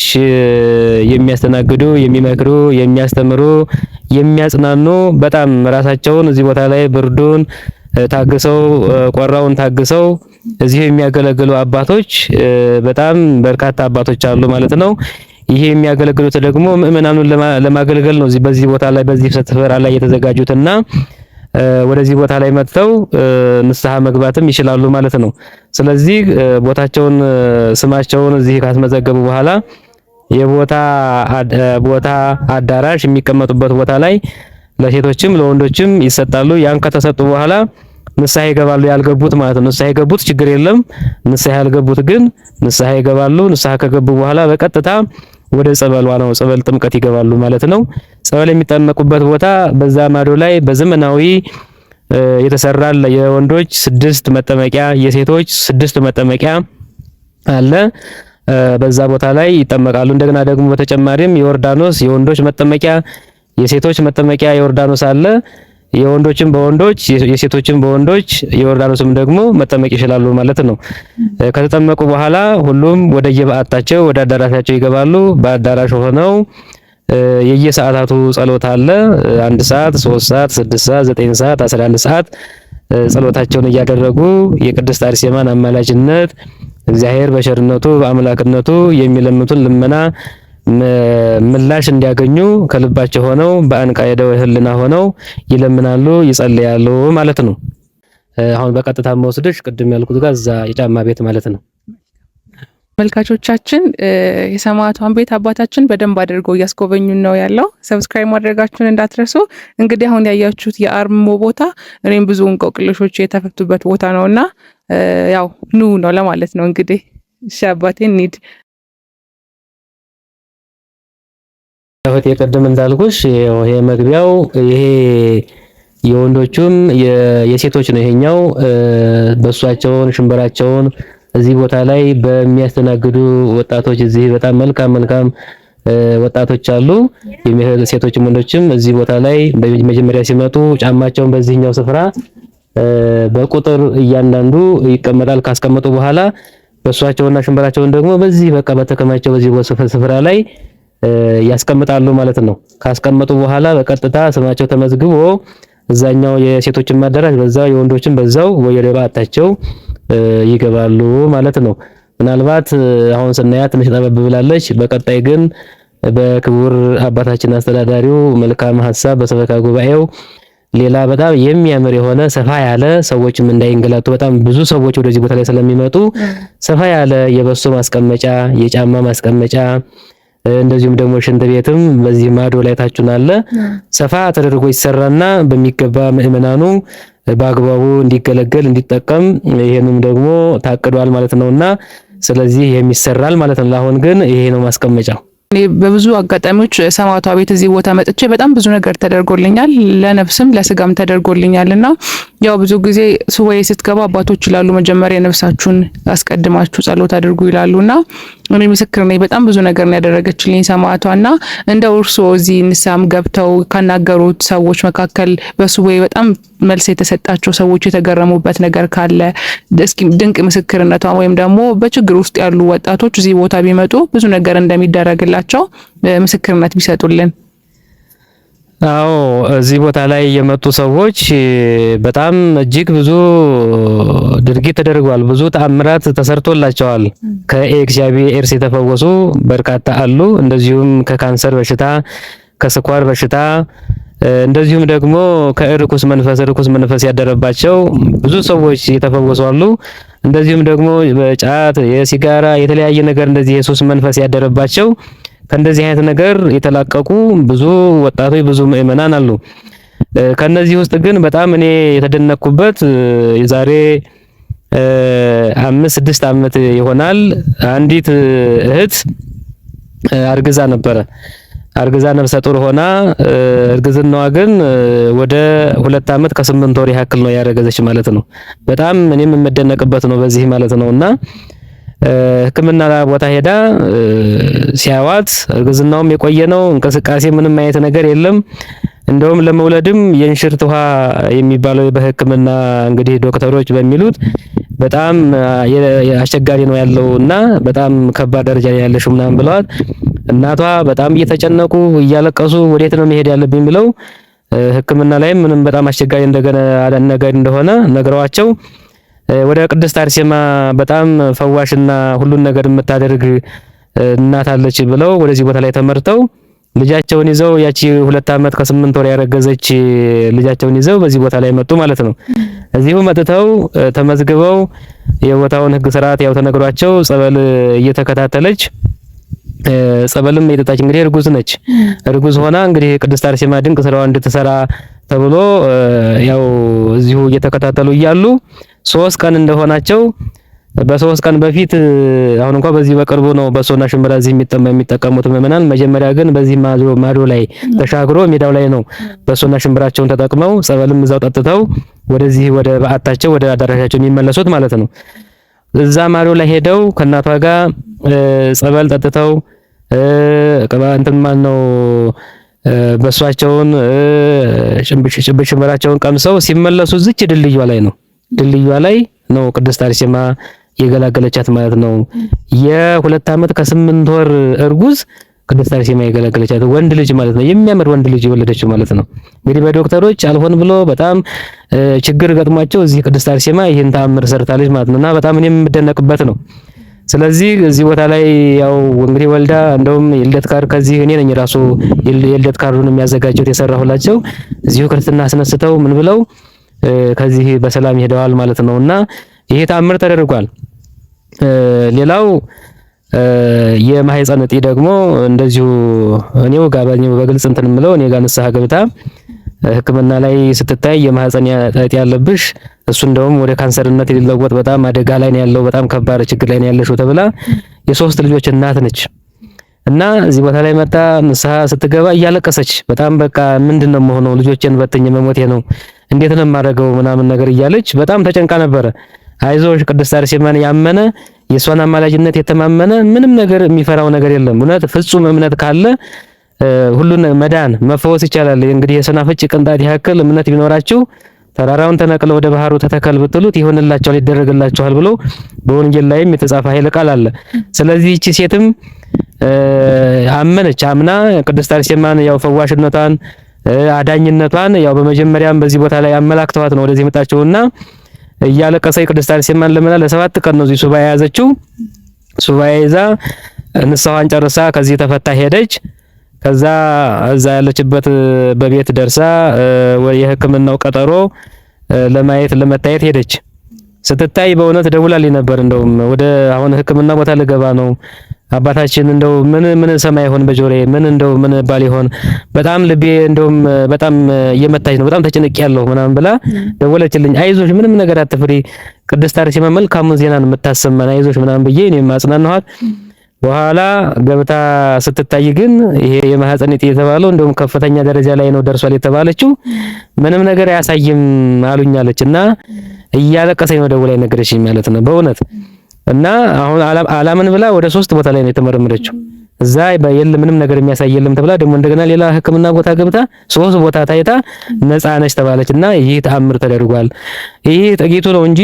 A: የሚያስተናግዱ፣ የሚመክሩ፣ የሚያስተምሩ፣ የሚያጽናኑ በጣም ራሳቸውን እዚህ ቦታ ላይ ብርዱን ታግሰው ቆራውን ታግሰው እዚህ የሚያገለግሉ አባቶች በጣም በርካታ አባቶች አሉ ማለት ነው። ይሄ የሚያገለግሉት ደግሞ ምእመናኑን ለማገልገል ነው። በዚህ ቦታ ላይ በዚህ ስፍራ ላይ የተዘጋጁትና ወደዚህ ቦታ ላይ መጥተው ንስሐ መግባትም ይችላሉ ማለት ነው። ስለዚህ ቦታቸውን ስማቸውን እዚህ ካስመዘገቡ በኋላ ቦታ አዳራሽ የሚቀመጡበት ቦታ ላይ ለሴቶችም ለወንዶችም ይሰጣሉ። ያን ከተሰጡ በኋላ ንስሐ ይገባሉ ያልገቡት ማለት ነው። ንስሐ የገቡት ችግር የለም። ንስሐ ያልገቡት ግን ንስሐ ይገባሉ። ንስሐ ከገቡ በኋላ በቀጥታ ወደ ጸበሏ ነው ጸበል ጥምቀት ይገባሉ ማለት ነው። ጸበል የሚጠመቁበት ቦታ በዛ ማዶ ላይ በዘመናዊ የተሰራ የወንዶች 6 መጠመቂያ የሴቶች 6 መጠመቂያ አለ። በዛ ቦታ ላይ ይጠመቃሉ። እንደገና ደግሞ በተጨማሪም የዮርዳኖስ የወንዶች መጠመቂያ የሴቶች መጠመቂያ የዮርዳኖስ አለ። የወንዶችም በወንዶች የሴቶችም በወንዶች የዮርዳኖስም ደግሞ መጠመቅ ይችላሉ ማለት ነው። ከተጠመቁ በኋላ ሁሉም ወደ የበዓታቸው ወደ አዳራሻቸው ይገባሉ። በአዳራሽ ሆነው የየሰዓታቱ ጸሎት አለ። 1 ሰዓት፣ 3 ሰዓት፣ 6 ሰዓት፣ 9 ሰዓት፣ 11 ሰዓት ጸሎታቸውን እያደረጉ የቅድስት አርሴማን አማላጅነት እግዚአብሔር በቸርነቱ በአምላክነቱ የሚለምቱን ልመና ምላሽ እንዲያገኙ ከልባቸው ሆነው በአንቃየ ደወ ሕሊና ሆነው ይለምናሉ፣ ይጸልያሉ ማለት ነው። አሁን በቀጥታ መወስድሽ ቅድም ያልኩት ጋር እዛ የጫማ ቤት ማለት ነው።
C: መልካቾቻችን የሰማዕቷን ቤት አባታችን በደንብ አድርገው እያስጎበኙን ነው ያለው። ሰብስክራይብ ማድረጋችሁን እንዳትረሱ። እንግዲህ አሁን ያያችሁት የአርምሞ ቦታ እኔም ብዙ እንቆቅልሾች የተፈቱበት ቦታ ነውና ያው ኑ ነው ለማለት ነው። እንግዲህ እሺ አባቴ እንሂድ።
A: እህቴ ቅድም እንዳልኩሽ ይሄ መግቢያው ይሄ የወንዶቹም የሴቶች ነው። ይሄኛው በሷቸውን ሽንበራቸውን እዚህ ቦታ ላይ በሚያስተናግዱ ወጣቶች እዚህ በጣም መልካም ወጣቶች አሉ። ሴቶችም ወንዶችም እዚህ ቦታ ላይ በመጀመሪያ ሲመጡ ጫማቸውን በዚህኛው ስፍራ በቁጥር እያንዳንዱ ይቀመጣል። ካስቀመጡ በኋላ በሷቸውና ሽንበራቸውን ደግሞ በዚህ በቃ በተከማቸው በዚህ ስፍራ ላይ ያስቀምጣሉ ማለት ነው። ካስቀመጡ በኋላ በቀጥታ ስማቸው ተመዝግቦ እዛኛው የሴቶችን ማደራሽ በዛው የወንዶችን በዛው ወደ በዓታቸው ይገባሉ ማለት ነው። ምናልባት አሁን ስናያት ትንሽ ጠበብ ብላለች። በቀጣይ ግን በክቡር አባታችን አስተዳዳሪው መልካም ሐሳብ በሰበካ ጉባኤው ሌላ በጣም የሚያምር የሆነ ሰፋ ያለ ሰዎችም እንዳይንገላቱ በጣም ብዙ ሰዎች ወደዚህ ቦታ ላይ ስለሚመጡ ሰፋ ያለ የበሶ ማስቀመጫ የጫማ ማስቀመጫ እንደዚሁም ደግሞ ሽንት ቤትም በዚህ ማዶ ላይ ታችሁን አለ ሰፋ ተደርጎ ይሰራና በሚገባ ምእመናኑ በአግባቡ እንዲገለገል እንዲጠቀም ይሄንም ደግሞ ታቅዷል ማለት ነውና ስለዚህ የሚሰራል ማለት ነው። አሁን ግን ይሄ ነው ማስቀመጫው።
C: እኔ በብዙ አጋጣሚዎች ሰማዕቷ ቤት እዚህ ቦታ መጥቼ በጣም ብዙ ነገር ተደርጎልኛል፣ ለነፍስም ለስጋም ተደርጎልኛልና ያው ብዙ ጊዜ ሱባኤ ስትገባ አባቶች ይላሉ መጀመሪያ ነፍሳችሁን አስቀድማችሁ ጸሎት አድርጉ ይላሉና እኔ ምስክር ነኝ። በጣም ብዙ ነገር ነው ያደረገችልኝ ሰማዕቷና እንደው እርስዎ እዚህ ንስሐም ገብተው ካናገሩት ሰዎች መካከል በሱባኤ በጣም መልስ የተሰጣቸው ሰዎች የተገረሙበት ነገር ካለ እስኪ ድንቅ ምስክርነቷን ወይም ደግሞ በችግር ውስጥ ያሉ ወጣቶች እዚህ ቦታ ቢመጡ ብዙ ነገር እንደሚደረግላቸው ምስክርነት ቢሰጡልን።
A: አዎ እዚህ ቦታ ላይ የመጡ ሰዎች በጣም እጅግ ብዙ ድርጊት ተደርጓል። ብዙ ተአምራት ተሰርቶላቸዋል። ከኤክስአይቪ/ኤድስ የተፈወሱ በርካታ አሉ። እንደዚሁም ከካንሰር በሽታ፣ ከስኳር በሽታ እንደዚሁም ደግሞ ከርኩስ መንፈስ ያደረባቸው ብዙ ሰዎች የተፈወሱ አሉ። እንደዚሁም ደግሞ በጫት የሲጋራ የተለያየ ነገር እንደዚህ የሱስ መንፈስ ያደረባቸው ከእንደዚህ አይነት ነገር የተላቀቁ ብዙ ወጣቶች ብዙ ምእመናን አሉ። ከነዚህ ውስጥ ግን በጣም እኔ የተደነቅኩበት የዛሬ 5-6 ዓመት ይሆናል አንዲት እህት አርግዛ ነበረ። አርግዛ ነፍሰ ጡር ሆና እርግዝናዋ ግን ወደ 2 ዓመት ከ8 ወር ያክል ነው ያረገዘች ማለት ነው። በጣም እኔም የምደነቅበት ነው በዚህ ማለት ነውና ሕክምና ቦታ ሄዳ ሲያዋት እርግዝናውም የቆየ ነው። እንቅስቃሴ ምንም አይነት ነገር የለም። እንደውም ለመውለድም የእንሽርት ውሃ የሚባለው በሕክምና እንግዲህ ዶክተሮች በሚሉት በጣም አስቸጋሪ ነው ያለውና በጣም ከባድ ደረጃ ላይ ያለሽው ምናምን ብለዋት እናቷ በጣም እየተጨነቁ እያለቀሱ ወዴት ነው መሄድ ያለብኝ ብለው ሕክምና ላይ ምንም በጣም አስቸጋሪ ነገር እንደሆነ ነግረዋቸው ወደ ቅድስት አርሴማ በጣም ፈዋሽና ሁሉን ነገር የምታደርግ እናት አለች ብለው ወደዚህ ቦታ ላይ ተመርተው ልጃቸውን ይዘው ያቺ 2 ዓመት ከ8 ወር ያረገዘች ልጃቸውን ይዘው በዚህ ቦታ ላይ መጡ ማለት ነው። እዚሁ መጥተው ተመዝግበው የቦታውን ሕግ ስርዓት ያው ተነግሯቸው ጸበል እየተከታተለች ጸበልም እየጠጣች እንግዲህ እርጉዝ ነች። እርጉዝ ሆና እንግዲህ ቅድስት አርሴማ ድንቅ ስራዋን እንድትሰራ ተብሎ ያው እዚሁ እየተከታተሉ እያሉ 3 ቀን እንደሆናቸው በ3 ቀን በፊት አሁን እንኳን በዚህ በቅርቡ ነው በሶና ሽምብራ እዚህ የሚጠቀሙት ምዕመናን። መጀመሪያ ግን በዚህ ማዶ ላይ ተሻግሮ ሜዳው ላይ ነው በሶና ሽምብራቸውን ተጠቅመው ጸበልም እዛው ጠጥተው ወደዚህ ወደ በዓታቸው ወደ አዳራሻቸው የሚመለሱት ማለት ነው። እዛ ማዶ ላይ ሄደው ከእናቷ ጋር ጸበል ጠጥተው እንትን ማን ነው በሷቸውን ሽምብራቸውን ቀምሰው ሲመለሱ ዝች ድልድዩዋ ላይ ነው ቅድስት አርሴማ የገላገለቻት ማለት ነው። የ2 ዓመት ከ8 ወር እርጉዝ ቅድስት አርሴማ የገላገለቻት ወንድ ልጅ ማለት ነው። የሚያምር ወንድ ልጅ የወለደችው ማለት ነው። እንግዲህ በዶክተሮች አልሆን ብሎ በጣም ችግር ገጥሟቸው እዚህ ቅድስት አርሴማ ይሄን ተአምር ሰርታለች ማለት ነውና በጣም እኔም የምደነቅበት ነው። ስለዚህ እዚህ ቦታ ላይ ያው እንግዲህ ወልዳ እንደውም የልደት ካርድ ከዚህ እኔ ነኝ ራሱ የልደት ካርዱን የሚያዘጋጀው የሰራሁላቸው እዚሁ ክርስትና አስነስተው ምን ብለው ከዚህ በሰላም ሄደዋል ማለት ነውና ይሄ ተአምር ተደርጓል። ሌላው የማህፀን እጢ ደግሞ እንደዚሁ እኔው ጋር በግልጽ እንትን ምለው እኔ ጋር ንስሐ ገብታ ሕክምና ላይ ስትታይ የማህፀን እጢ ያለብሽ እሱ እንደውም ወደ ካንሰርነት ሊለወጥ በጣም አደጋ ላይ ነው ያለው፣ በጣም ከባድ ችግር ላይ ነው ያለሽው ተብላ የ3 ልጆች እናት ነች እና እዚህ ቦታ ላይ መጣ ንስሐ ስትገባ እያለቀሰች በጣም በቃ ምንድነው የምሆነው ልጆችን በትኝ መሞቴ ነው እንዴት ነው የማደርገው ምናምን ነገር እያለች በጣም ተጨንቃ ነበረ። አይዞሽ ቅድስት አርሴማን ያመነ የሷን አማላጅነት የተማመነ ምንም ነገር የሚፈራው ነገር የለም። እውነት ፍጹም እምነት ካለ ሁሉን መዳን መፈወስ ይቻላል። እንግዲህ የሰናፍጭ ቅንጣት ያክል እምነት ቢኖራችሁ ተራራውን ተነቅለው ወደ ባህሩ ተተከል ብትሉት ይሆንላችኋል ይደረግላችኋል ብሎ በወንጌል ላይም የተጻፈ ኃይለ ቃል አለ። ስለዚህ እቺ ሴትም አመነች። አምና ቅድስት አርሴማን ያው ፈዋሽነቷን አዳኝነቷን ያው በመጀመሪያም በዚህ ቦታ ላይ አመላክተዋት ነው ወደዚህ መጣችውና እያለቀሰች ቅድስት አርሴማን ለምና ለ7 ቀን ነው እዚህ ሱባኤ ያዘችው። ሱባኤ ይዛ ንስሐዋን ጨርሳ ከዚህ ተፈታ ሄደች። ከዛ እዛ ያለችበት በቤት ደርሳ የሕክምናው ቀጠሮ ለማየት ለመታየት ሄደች። ስትታይ በእውነት ደውላልኝ ነበር። እንደውም ወደ አሁን ሕክምና ቦታ ልገባ ነው አባታችን እንደው ምን ሰማይ ይሆን በጆሬ ምን ባል ይሆን በጣም ልቤ እንደውም በጣም እየመታች ነው በጣም ተጨንቄያለሁ ምናምን ብላ ደወለችልኝ። አይዞሽ ምንም ነገር አትፍሪ ቅድስት አርሴማ መልካሙን ዜናን የምታሰማን አይዞሽ ምናምን ብዬ እኔም አጽናናኋት። በኋላ ገብታ ስትታይ ግን ይሄ የማህፀን እጢ የተባለው እንደውም ከፍተኛ ደረጃ ላይ ነው ደርሷል የተባለችው ምንም ነገር አያሳይም አሉኛለችና እያለቀሰኝ ነው ደውላ ነገረችኝ ማለት ነው በእውነት እና አሁን አላምን ብላ ወደ 3 ቦታ ላይ ነው የተመረመረችው። እዛ ምንም ነገር የሚያሳይ የለም ተብላ ደግሞ እንደገና ሌላ ሕክምና ቦታ ገብታ 3 ቦታ ታይታ ነፃ ነች ተባለችና ይሄ ተአምር ተደርጓል። ይሄ ጥቂቱ ነው እንጂ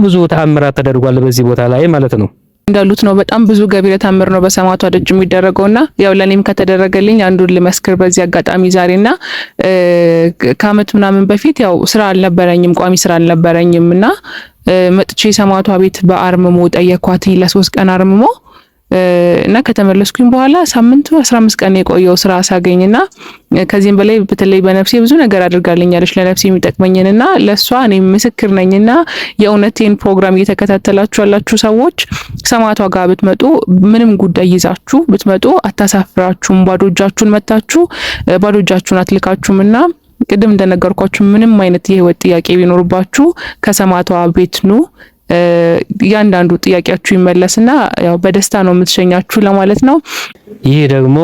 A: ብዙ ተአምራት ተደርጓል በዚህ ቦታ ላይ ማለት ነው።
C: እንዳሉት ነው በጣም ብዙ ገቢረ ተአምር ነው በሰማዕቷ ደጅ የሚደረገውና ያው ለኔም ከተደረገልኝ አንዱን ልመስክር በዚህ አጋጣሚ ዛሬና ከአመት ምናምን በፊት ያው ስራ አልነበረኝም ቋሚ ስራ አልነበረኝምና መጥቼ ሰማዕቷ ቤት በአርምሞ ጠየኳት ለ3 ቀን አርምሞ እና ከተመለስኩኝ በኋላ ሳምንቱ 15 ቀን የቆየው ስራ ሳገኝና ከዚህም በላይ በተለይ በነፍሴ ብዙ ነገር አድርጋልኛለች ለነፍሴ የሚጠቅመኝንና ለሷ እኔ ምስክር ነኝና የእውነቴን ፕሮግራም እየተከታተላችሁ ያላችሁ ሰዎች ሰማዕቷ ጋር ብትመጡ ምንም ጉዳይ ይዛችሁ ብትመጡ አታሳፍራችሁም። ባዶ እጃችሁን መታችሁ ባዶ እጃችሁን አትልካችሁምና ቅድም እንደነገርኳችሁ ምንም አይነት የህይወት ጥያቄ ቢኖርባችሁ ከሰማዕቷ ቤት ኑ። ያንዳንዱ ጥያቄያችሁ ይመለስና ያው በደስታ ነው የምትሸኛችሁ ለማለት ነው።
A: ይህ ደግሞ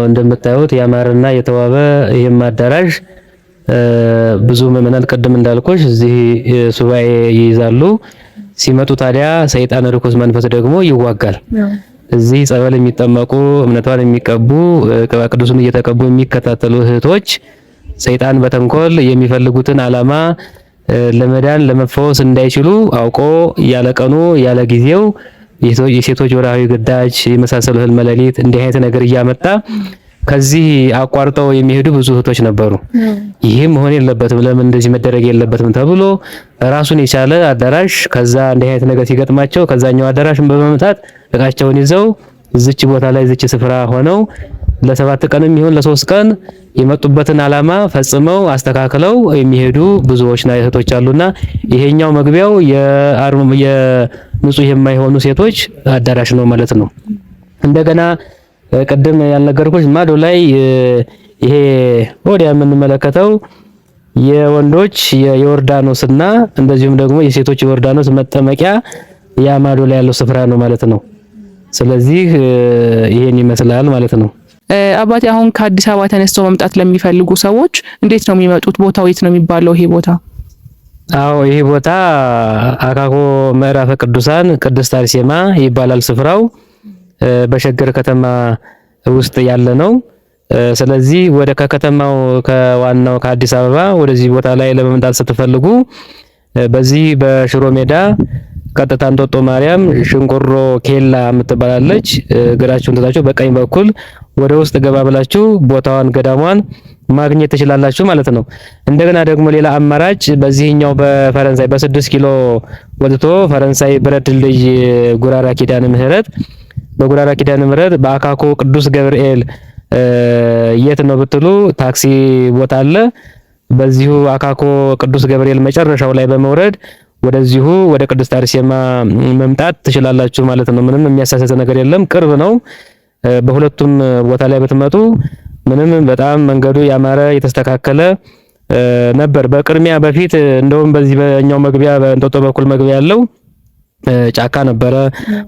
A: እንደምታዩት ያማረና የተዋበ ይሄም አዳራሽ ብዙ ምዕመናን ቅድም እንዳልኩሽ እዚህ ሱባኤ ይይዛሉ። ሲመጡ ታዲያ ሰይጣን ርኩስ መንፈስ ደግሞ ይዋጋል። እዚህ ጸበል የሚጠመቁ እምነቷን የሚቀቡ ቅባ ቅዱስን እየተቀቡ የሚከታተሉ እህቶች ሰይጣን በተንኮል የሚፈልጉትን ዓላማ ለመዳን ለመፈወስ እንዳይችሉ አውቆ ያለቀኑ ያለ ጊዜው የሴቶች ወርሃዊ ግዳጅ የመሳሰሉ ህልመ ሌሊት እንዲህ አይነት ነገር እያመጣ ከዚህ አቋርጠው የሚሄዱ ብዙ እህቶች ነበሩ። ይህም መሆን የለበትም ለምን እንደዚህ መደረግ የለበትም ተብሎ ራሱን የቻለ አዳራሽ ከዛ እንዲህ አይነት ነገር ሲገጥማቸው ከዛኛው አዳራሽን በመምጣት እቃቸውን ይዘው እዚች ቦታ ላይ እዚች ስፍራ ሆነው ለ7 ቀንም ይሁን ለ3 ቀን የመጡበትን ዓላማ ፈጽመው አስተካክለው የሚሄዱ ብዙዎች እህቶች አሉና ይሄኛው መግቢያው የንጹህ የማይሆኑ ሴቶች አዳራሽ ነው ማለት ነው። እንደገና ቅድም ያልነገርኩሽ ማዶ ላይ ይሄ ወዲያ የምንመለከተው የወንዶች የዮርዳኖስና እንደዚሁም ደግሞ የሴቶች የዮርዳኖስ መጠመቂያ ያማዶ ላይ ያለው ስፍራ ነው ማለት ነው። ስለዚህ ይሄን ይመስላል ማለት ነው።
C: አባቴ አሁን ከአዲስ አበባ ተነስተው መምጣት ለሚፈልጉ ሰዎች እንዴት ነው የሚመጡት? ቦታው የት ነው የሚባለው ይሄ ቦታ?
A: አዎ ይሄ ቦታ አካኮ ምዕራፈ ቅዱሳን ቅድስት አርሴማ ይባላል ስፍራው። በሸገር ከተማ ውስጥ ያለ ነው። ስለዚህ ወደ ከከተማው ከዋናው ከአዲስ አበባ ወደዚህ ቦታ ላይ ለመምጣት ስትፈልጉ በዚህ በሽሮ ሜዳ ቀጥታ እንጦጦ ማርያም ሽንቆሮ ኬላ የምትባላለች እግራችሁን ትታችሁ በቀኝ በኩል ወደ ውስጥ ገባ ብላችሁ ቦታዋን ገዳሟን ማግኘት ትችላላችሁ ማለት ነው። እንደገና ደግሞ ሌላ አማራጭ በዚህኛው በፈረንሳይ በ6 ኪሎ ወጥቶ ፈረንሳይ ብረት ድልድይ ጉራራ ኪዳነ ምህረት በጉራራ ኪዳነ ምህረት በአካኮ ቅዱስ ገብርኤል የት ነው ብትሉ ታክሲ ቦታ አለ። በዚሁ አካኮ ቅዱስ ገብርኤል መጨረሻው ላይ በመውረድ ወደዚሁ ወደ ቅድስት አርሴማ መምጣት ትችላላችሁ ማለት ነው። ምንም የሚያሳስት ነገር የለም፣ ቅርብ ነው። በሁለቱም ቦታ ላይ ብትመጡ ምንም በጣም መንገዱ ያማረ የተስተካከለ ነበር። በቅድሚያ በፊት እንደውም በዚህ በእኛው መግቢያ በእንጦጦ በኩል መግቢያ ያለው ጫካ ነበረ።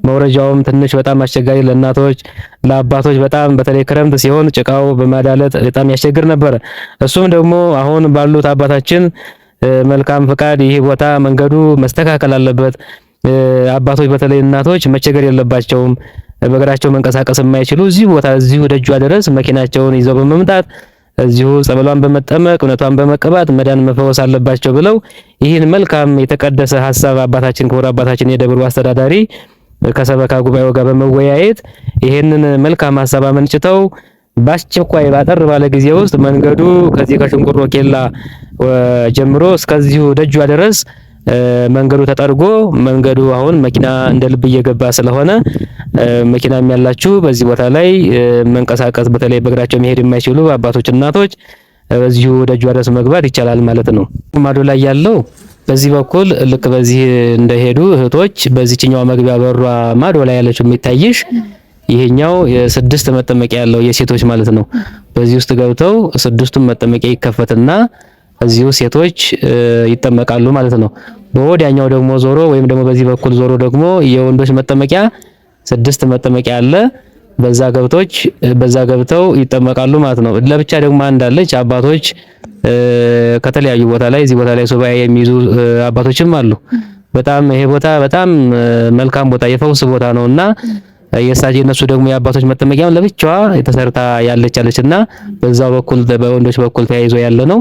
A: መውረጃውም ትንሽ በጣም አስቸጋሪ ለእናቶች ለአባቶች በጣም በተለይ ክረምት ሲሆን ጭቃው በማዳለጥ በጣም ያስቸግር ነበር። እሱም ደግሞ አሁን ባሉት አባታችን መልካም ፍቃድ ይሄ ቦታ መንገዱ መስተካከል አለበት። አባቶች በተለይ እናቶች መቸገር የለባቸውም። በእግራቸው መንቀሳቀስ የማይችሉ እዚሁ ቦታ እዚሁ ደጇ ድረስ መኪናቸውን ይዘው በመምጣት እዚሁ ጸበሏን በመጠመቅ እውነቷን በመቀባት መዳን መፈወስ አለባቸው ብለው ይህን መልካም የተቀደሰ ሐሳብ አባታችን ክቡር አባታችን የደብሩ አስተዳዳሪ ከሰበካ ጉባኤው ጋር በመወያየት ይሄንን መልካም ሐሳብ አመንጭተው በአስቸኳይ ባጠር ባለ ጊዜ ውስጥ መንገዱ ከዚህ ከሽንቁሮ ኬላ ጀምሮ እስከዚሁ ደጇ ድረስ መንገዱ ተጠርጎ መንገዱ አሁን መኪና እንደ ልብ እየገባ ስለሆነ መኪናም ያላችሁ በዚህ ቦታ ላይ መንቀሳቀስ በተለይ በእግራቸው መሄድ የማይችሉ አባቶች እናቶች በዚሁ ደጇ ድረስ መግባት ይቻላል ማለት ነው። ማዶ ላይ ያለው በዚህ በኩል ልክ በዚህ እንደሄዱ እህቶች በዚህኛው መግቢያ በሯ ማዶ ላይ ያለችው የሚታይሽ ይሄኛው የስድስት መጠመቂያ ያለው የሴቶች ማለት ነው። በዚህ ውስጥ ገብተው ስድስቱም መጠመቂያ ይከፈትና እዚሁ ሴቶች ይጠመቃሉ ማለት ነው። በወዲያኛው ደግሞ ዞሮ ወይም ደግሞ በዚህ በኩል ዞሮ ደግሞ የወንዶች መጠመቂያ ስድስት መጠመቂያ አለ። በዛ ገብተው ይጠመቃሉ ማለት ነው። ለብቻ ደግሞ አንድ አለች። አባቶች ከተለያዩ ቦታ ላይ እዚህ ቦታ ላይ ሱባኤ የሚይዙ አባቶችም አሉ። በጣም ይሄ ቦታ በጣም መልካም ቦታ የፈውስ ቦታ ነውና የሳጂ እነሱ ደግሞ የአባቶች መጠመቂያም ለብቻዋ የተሰርታ ያለችና በዛው በኩል በወንዶች በኩል ተያይዞ ያለ ነው።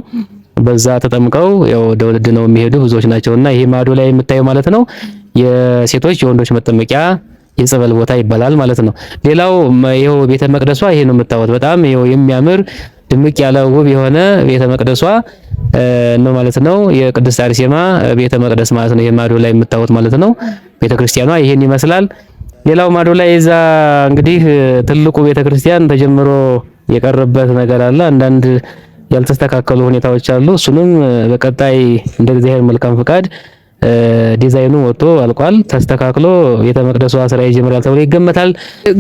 A: በዛ ተጠምቀው ያው ወደ ነው የሚሄዱ ብዙዎች ናቸውና ይሄ ማዶ ላይ የምታየው ማለት ነው የሴቶች የወንዶች መጠመቂያ የጸበል ቦታ ይባላል ማለት ነው። ሌላው ይሄው ቤተ መቅደሷ ይሄ ነው የምታዩት። በጣም ይሄው የሚያምር ድምቅ ያለ ውብ የሆነ ቤተ መቅደሷ ነው ማለት ነው። የቅድስት አርሴማ ቤተ መቅደስ ማለት ነው። ይሄ ማዶ ላይ የምታዩት ማለት ነው። ቤተክርስቲያኗ ይሄን ይመስላል። ሌላው ማዶ ላይ እዛ እንግዲህ ትልቁ ቤተክርስቲያን ተጀምሮ የቀረበት ነገር አለ። አንዳንድ ያልተስተካከሉ ሁኔታዎች አሉ። እሱንም በቀጣይ እንደ እግዚአብሔር መልካም ፍቃድ ዲዛይኑ ወጥቶ አልቋል። ተስተካክሎ ቤተ መቅደሷ ስራ ይጀምራል ተብሎ ይገመታል።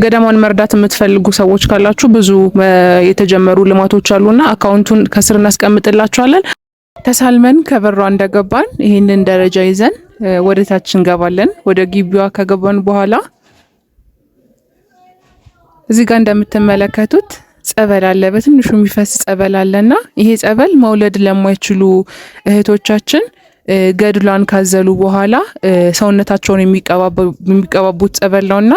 C: ገዳሟን መርዳት የምትፈልጉ ሰዎች ካላችሁ ብዙ የተጀመሩ ልማቶች አሉና አካውንቱን ከስር እናስቀምጥላችኋለን። ተሳልመን ከበሯ እንደገባን ይህንን ደረጃ ይዘን ወደ ታች እንገባለን። ወደ ግቢዋ ከገባን በኋላ እዚህ ጋር እንደምትመለከቱት ጸበል አለ። በትንሹ የሚፈስ ጸበል አለና ይሄ ጸበል መውለድ ለማይችሉ እህቶቻችን ገድሏን ካዘሉ በኋላ ሰውነታቸውን የሚቀባቡት ጸበል ነውና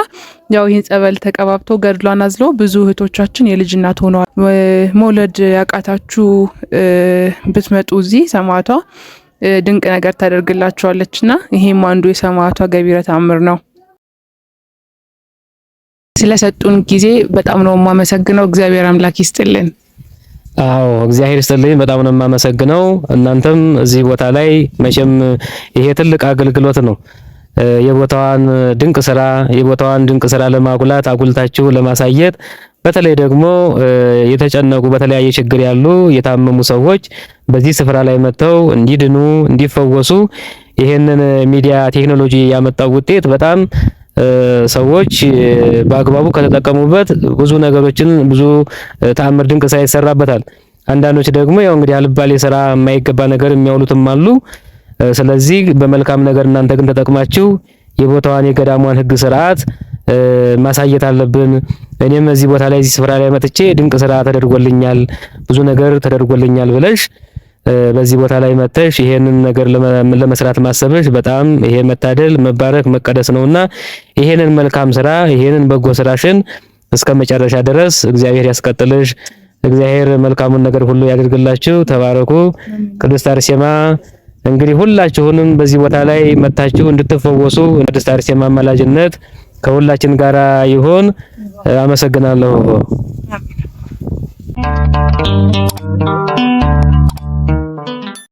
C: ያው ይሄን ጸበል ተቀባብቶ ገድሏን አዝለው ብዙ እህቶቻችን የልጅ እናት ሆነዋል። መውለድ ያቃታችሁ ብትመጡ እዚህ ሰማዕቷ ድንቅ ነገር ታደርግላችኋለችና ይሄም አንዱ የሰማዕቷ ገቢረ ተአምር ነው። ስለሰጡን ጊዜ በጣም ነው የማመሰግነው። እግዚአብሔር አምላክ ይስጥልን።
A: አዎ እግዚአብሔር ይስጥልኝ። በጣም ነው የማመሰግነው። እናንተም እዚህ ቦታ ላይ መቼም ይሄ ትልቅ አገልግሎት ነው። የቦታዋን ድንቅ ስራ ለማጉላት አጉልታችሁ ለማሳየት በተለይ ደግሞ የተጨነቁ በተለያየ ችግር ያሉ የታመሙ ሰዎች በዚህ ስፍራ ላይ መጥተው እንዲድኑ እንዲፈወሱ ይሄንን ሚዲያ ቴክኖሎጂ ያመጣው ውጤት በጣም ሰዎች በአግባቡ ከተጠቀሙበት ብዙ ነገሮችን ብዙ ተአምር ድንቅ ስራ ይሰራበታል። አንዳንዶች ደግሞ ያው እንግዲህ አልባሌ ስራ የማይገባ ነገር የሚያውሉትም አሉ። ስለዚህ በመልካም ነገር እናንተ ግን ተጠቅማችሁ የቦታዋን የገዳሟን ሕግ ስርዓት ማሳየት አለብን። እኔም እዚህ ቦታ ላይ እዚህ ስፍራ ላይ መጥቼ ድንቅ ስራ ተደርጎልኛል፣ ብዙ ነገር ተደርጎልኛል ብለሽ በዚህ ቦታ ላይ መተሽ ይሄንን ነገር ለመስራት ማሰብሽ በጣም ይሄ መታደል መባረክ መቀደስ ነውና ይሄንን መልካም ስራ ይሄንን በጎ ስራሽን እስከ መጨረሻ ድረስ እግዚአብሔር ያስቀጥልሽ። እግዚአብሔር መልካሙን ነገር ሁሉ ያደርግላችሁ። ተባረኩ። ቅድስት አርሴማ እንግዲህ ሁላችሁንም በዚህ ቦታ ላይ መታችሁ እንድትፈወሱ ቅድስት አርሴማ አማላጅነት ከሁላችን ጋር ይሁን። አመሰግናለሁ።